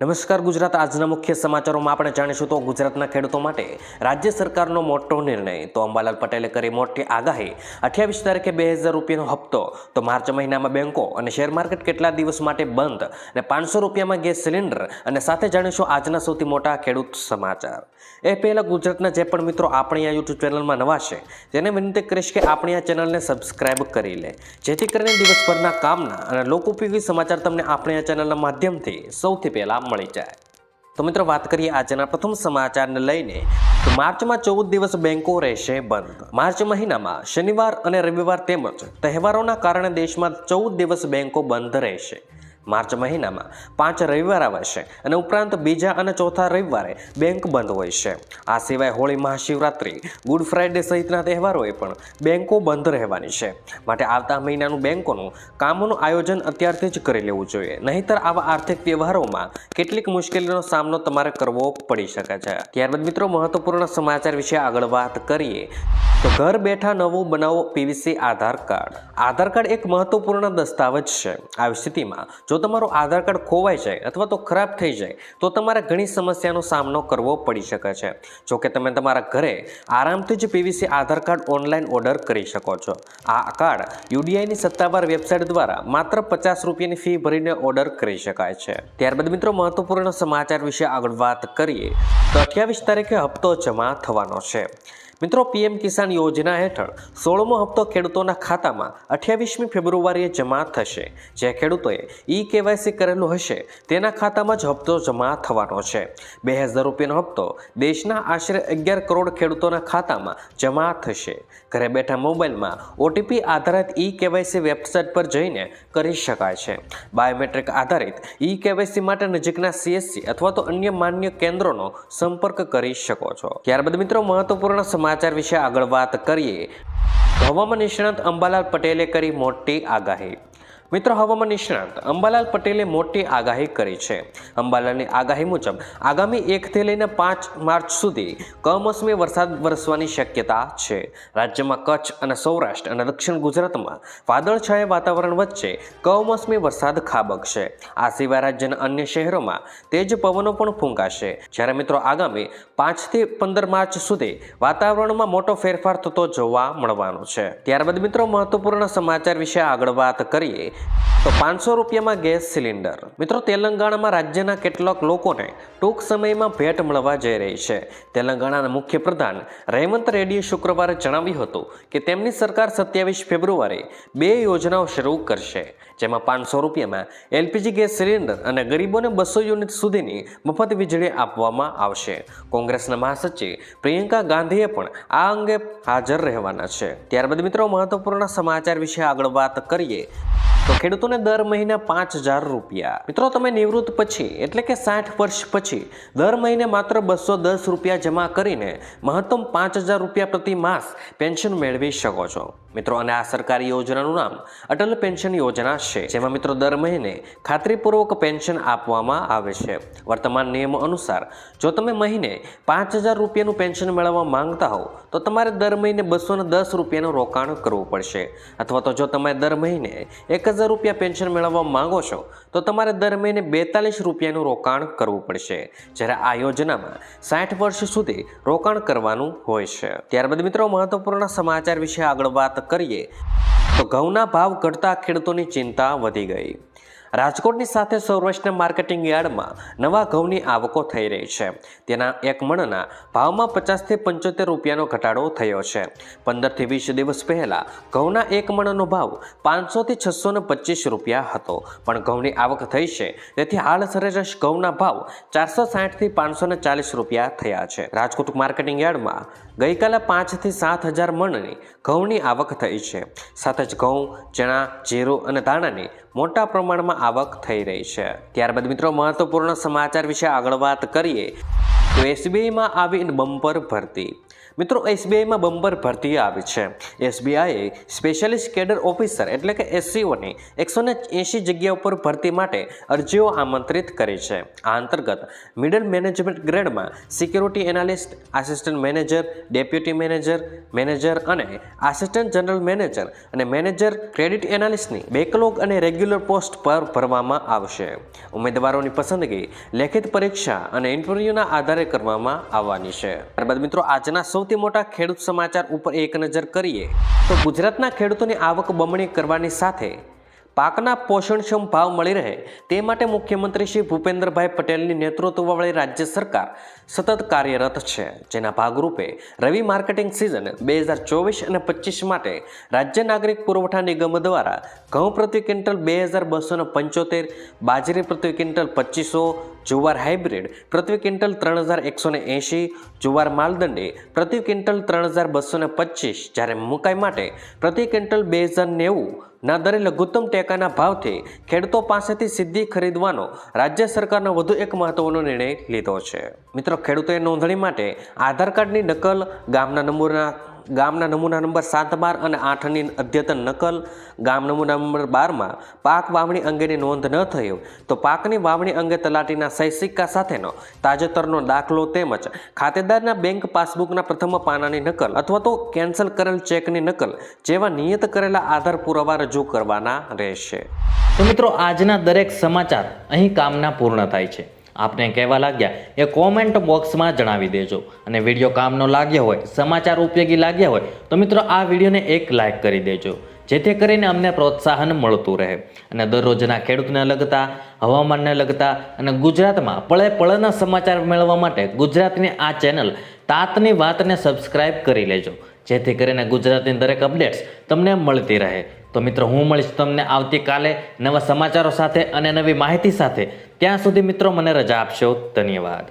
નમસ્કાર ગુજરાત આજના મુખ્ય સમાચારોમાં આપણે જાણીશું તો ગુજરાતના ખેડૂતો માટે રાજ્ય સરકારનો મોટો નિર્ણય તો અંબાલાલ પટેલે કરી મોટી આગાહી 28 તારીખે 2000 રૂપિયાનો હપ્તો તો માર્ચ મહિનામાં બેંકો અને શેર માર્કેટ કેટલા દિવસ માટે બંધ અને 500 રૂપિયામાં ગેસ સિલિન્ડર અને સાથે જાણીશું આજના સૌથી મોટા ખેડૂત સમાચાર એ પહેલા ગુજરાતના જે પણ મિત્રો આપણી આ YouTube ચેનલમાં નવા છે તેને વિનંતી કરીશ કે આપણી આ ચેનલને સબસ્ક્રાઇબ કરી લે જેથી કરીને દિવસભરના કામના અને લોકોપયોગી સમાચાર તમને આપણી આ ચેનલના માધ્યમથી સૌથી પહેલા મળી જાય। તો મિત્રો વાત કરીએ આજના પ્રથમ સમાચારને લઈને તો માર્ચમાં 14 દિવસ બેંકો રહેશે બંધ। માર્ચ મહિનામાં શનિવાર અને રવિવાર તેમજ તહેવારોના કારણે દેશમાં 14 દિવસ બેંકો બંધ રહેશે। માર્ચ મહિનામાં 5 રવિવાર આવશે અને ઉપરાંત બીજા અને ચોથા રવિવારે બેંક બંધ હોય છે। આ સિવાય હોળી, મહાશિવરાત્રી, ગુડ ફ્રાઈડે સહિતના તહેવારોએ પણ બેંકો બંધ રહેવાની છે। માટે આવતા મહિનાનું બેંકોનું કામનું આયોજન અત્યારથી જ કરી લેવું જોઈએ, નહીંતર આવા આર્થિક વ્યવહારોમાં કેટલીક મુશ્કેલીનો સામનો તમારે કરવો પડી શકે છે। ત્યારબાદ મિત્રો મહત્વપૂર્ણ સમાચાર વિશે આગળ વાત કરીએ તો ઘર બેઠા નવું બનાવો પીવીસી આધાર કાર્ડ। આધાર કાર્ડ એક મહત્વપૂર્ણ દસ્તાવેજ છે। આવી સ્થિતિમાં જો તમારું આધાર કાર્ડ ખોવાઈ જાય અથવા તો ખરાબ થઈ જાય તો તમારે ઘણી સમસ્યાનો સામનો કરવો પડી શકે છે। જો કે તમે તમારા ઘરે આરામથી જ પીવીસી આધાર કાર્ડ ઓનલાઈન ઓર્ડર કરી શકો છો। આ કાર્ડ યુડીઆઈની સત્તાવાર વેબસાઇટ દ્વારા માત્ર 50 રૂપિયાની ફી ભરીને ઓર્ડર કરી શકાય છે। ત્યારબાદ મિત્રો મહત્વપૂર્ણ સમાચાર વિશે આગળ વાત કરીએ તો 28 તારીખે હપ્તો જમા થવાનો છે। મિત્રો પીએમ કિસાન યોજના હેઠળ 16મો હપ્તો ખેડૂતોના ખાતામાં 28મી ફેબ્રુઆરીએ જમા થશે। જે ખેડૂતોએ કેવાયસી કરેલું હશે તેના ખાતામાં જ હપ્તો જમા થવાનો છે। 2000 રૂપિયાનો હપ્તો દેશના આશરે 11 કરોડ ખેડૂતોના ખાતામાં જમા થશે। ઘરે બેઠા મોબાઈલમાં ઓટીપી આધારિત કેવાયસી વેબસાઇટ પર જઈને કરી શકાય છે। બાયોમેટ્રિક આધારિત કેવાયસી માટે નજીકના સીએસસી અથવા તો અન્ય માન્ય કેન્દ્રોનો સંપર્ક કરી શકો છો। ત્યારબાદ મિત્રો મહત્વપૂર્ણ સમાચાર વિશે આગળ વાત કરીએ તો હવામાન નિષ્ણાત અંબાલાલ પટેલે કરી મોટી આગાહી। મિત્રો હવામાન નિષ્ણાત અંબાલાલ પટેલે મોટી આગાહી કરી છે। અંબાલાલની આગાહી મુજબ આગામી 1 થી લઈને 5 માર્ચ સુધી કમોસમી વરસાદ વરસવાની શક્યતા છે। રાજ્યમાં કચ્છ અને સૌરાષ્ટ્ર અને દક્ષિણ ગુજરાતમાં વાદળછાયા વાતાવરણ વચ્ચે કમોસમી વરસાદ ખાબકશે। આ સિવાય રાજ્યના અન્ય શહેરોમાં તેજ પવનો પણ ફૂંકાશે। જ્યારે મિત્રો આગામી 5 થી 15 માર્ચ સુધી વાતાવરણમાં મોટો ફેરફાર થતો જોવા મળવાનો છે। ત્યારબાદ મિત્રો મહત્વપૂર્ણ સમાચાર વિશે આગળ વાત કરીએ તો 500 રૂપિયામાં ગેસ સિલિન્ડર। મિત્રો તેલંગાણામાં રાજ્યના કેટલાક લોકોને ટૂંક સમયમાં ભેટ મળવા જઈ રહી છે। તેલંગાણાના મુખ્ય પ્રધાન રેવંત રેડ્ડીએ શુક્રવારે જણાવ્યું હતું કે તેમની સરકાર 27 ફેબ્રુઆરી 2 યોજનાઓ શરૂ કરશે, જેમાં 500 રૂપિયામાં એલપીજી ગેસ સિલિન્ડર અને ગરીબોને 200 યુનિટ સુધીની મફત વીજળી આપવામાં આવશે। કોંગ્રેસના મહાસચિવ પ્રિયંકા ગાંધીએ પણ આ અંગે હાજર રહેવાના છે। ત્યારબાદ મિત્રો મહત્વપૂર્ણ સમાચાર વિશે આગળ વાત કરીએ તો ખેડૂતોને દર મહિને 5000 રૂપિયા। મિત્રો તમે નિવૃત્ત પછી એટલે કે 60 વર્ષ પછી દર મહિને માત્ર 210 રૂપિયા જમા કરીને મહત્તમ 5000 રૂપિયા પ્રતિ માસ પેન્શન મેળવી શકો છો। મિત્રો અને આ સરકારી યોજનાનું નામ અટલ પેન્શન યોજના છે, જેમાં મિત્રો દર મહિને ખાતરીપૂર્વક પેન્શન આપવામાં આવે છે। વર્તમાન નિયમો અનુસાર જો તમે મહિને 5000 રૂપિયાનું પેન્શન મેળવવા માંગતા હો તો તમારે દર મહિને 210 રૂપિયાનું રોકાણ કરવું પડશે, અથવા તો જો તમે દર મહિને 1000 રૂપિયા પેન્શન મેળવવા માંગો છો તો તમારે દર મહિને 42 રૂપિયાનું રોકાણ કરવું પડશે। જ્યારે આ યોજનામાં 60 વર્ષ સુધી રોકાણ કરવાનું હોય છે। ત્યારબાદ મિત્રો મહત્વપૂર્ણ સમાચાર વિશે આગળ વાત કરીએ તો ઘઉંના ભાવ ઘટતા ખેડૂતોની ચિંતા વધી ગઈ। રાજકોટની સાથે સૌરાષ્ટ્રના માર્કેટિંગ યાર્ડમાં નવા ઘઉંની આવકો થઈ રહી છે। તેના એક મણના ભાવમાં 50 થી 75 રૂપિયાનો ઘટાડો થયો છે। 15 થી 20 દિવસ પહેલા ઘઉંના એક મણનો ભાવ 500 થી 625 રૂપિયા હતો, પણ ઘઉંની આવક થઈ છે તેથી હાલ સરેરાશ ઘઉંના ભાવ 460 થી 540 રૂપિયા થયા છે। રાજકોટ માર્કેટિંગ યાર્ડમાં ગઈકાલે 5 થી 7000 મણની ઘઉંની આવક થઈ છે। સાથે જ ઘઉં, ચણા, જીરું અને ધાણાની મોટા પ્રમાણમાં આવક થઈ રહી છે। ત્યારબાદ મિત્રો મહત્વપૂર્ણ સમાચાર વિશે આગળ વાત કરીએ તો એસબીઆઈમાં આવી બમ્પર ભરતી। મિત્રો એસબીઆઈમાં બમ્બર ભરતી આવી છે. એસબીઆઈએ સ્પેશિયાલિસ્ટ કેડર ઓફિસર એટલે કે એસસીઓની 180 જગ્યાઓ પર ભરતી માટે અરજીઓ આમંત્રિત કરી છે. આ અંતર્ગત મિડલ મેનેજમેન્ટ ગ્રેડમાં security analyst, assistant manager, deputy manager, manager અને આસિસ્ટન્ટ જનરલ મેનેજર અને મેનેજર ક્રેડિટ એનાલિસ્ટની બેકલોગ અને રેગ્યુલર પોસ્ટ પર ભરવામાં આવશે. ઉમેદવારોની પસંદગી લેખિત પરીક્ષા અને ઇન્ટરવ્યુના આધારે કરવામાં આવવાની છે. ત્યારબાદ મિત્રો આજના સૌથી મોટા ખેડૂત સમાચાર ઉપર એક નજર કરીએ તો ગુજરાતના ખેડૂતોની આવક બમણી કરવાની સાથે પાકના પોષણક્ષમ ભાવ મળી રહે તે માટે મુખ્યમંત્રી શ્રી ભૂપેન્દ્રભાઈ પટેલની નેતૃત્વવાળી રાજ્ય સરકાર સતત કાર્યરત છે. જેના ભાગરૂપે રવિ માર્કેટિંગ સિઝન 2024 અને 25 માટે રાજ્ય નાગરિક પુરવઠા નિગમ દ્વારા ઘઉં પ્રતિ ક્વિન્ટલ 2275, બાજરી પ્રતિ ક્વિન્ટલ 2500, જુવાર હાઇબ્રિડ પ્રતિ ક્વિન્ટલ 3180, જુવાર માલદંડી પ્રતિ ક્વિન્ટલ 3225, જ્યારે મકાઈ માટે પ્રતિ ક્વિન્ટલ 2090 ના દરે લઘુત્તમ ટેકાના ભાવથી ખેડૂતો પાસેથી સીધી ખરીદવાનો રાજ્ય સરકારનો વધુ એક મહત્વનો નિર્ણય લીધો છે. મિત્રો, ખેડૂતોએ નોંધણી માટે આધાર કાર્ડની નકલ, ગામના નમૂના નંબર 7, 12 અને 8ની અદ્યતન નકલ, ગામ નમૂના નંબર 12માં પાક વાવણી અંગેની નોંધ ન થઈ હોય તો પાકની વાવણી અંગે તલાટીના સહી સિક્કા સાથેનો તાજેતરનો દાખલો તેમજ ખાતેદારના બેંક પાસબુકના પ્રથમ પાનાની નકલ અથવા તો કેન્સલ કરેલ ચેકની નકલ જેવા નિયત કરેલા આધાર પુરાવા રજૂ કરવાના રહેશે. તો મિત્રો, આજના દરેક સમાચાર અહીં કામના પૂર્ણ થાય છે. આપને કહેવા લાગ્યા એ કોમેન્ટ બોક્સમાં જણાવી દેજો. અને વિડીયો કામનો લાગ્યો હોય, સમાચાર ઉપયોગી લાગ્યા હોય તો મિત્રો આ વિડીયોને એક લાઇક કરી દેજો, જેથી કરીને અમને પ્રોત્સાહન મળતું રહે અને દરરોજના ખેડૂતને લગતા, હવામાનને લગતા અને ગુજરાતમાં પળે પળના સમાચાર મેળવવા માટે ગુજરાતની આ ચેનલ તાતની વાતને સબસ્ક્રાઇબ કરી લેજો, જેથી કરીને ગુજરાતની દરેક અપડેટ્સ તમને મળતી રહે. તો મિત્રો, હું મળીશ તમને આવતીકાલે નવા સમાચારો સાથે અને નવી માહિતી સાથે. ત્યાં સુધી મિત્રો મને રજા આપશો. ધન્યવાદ.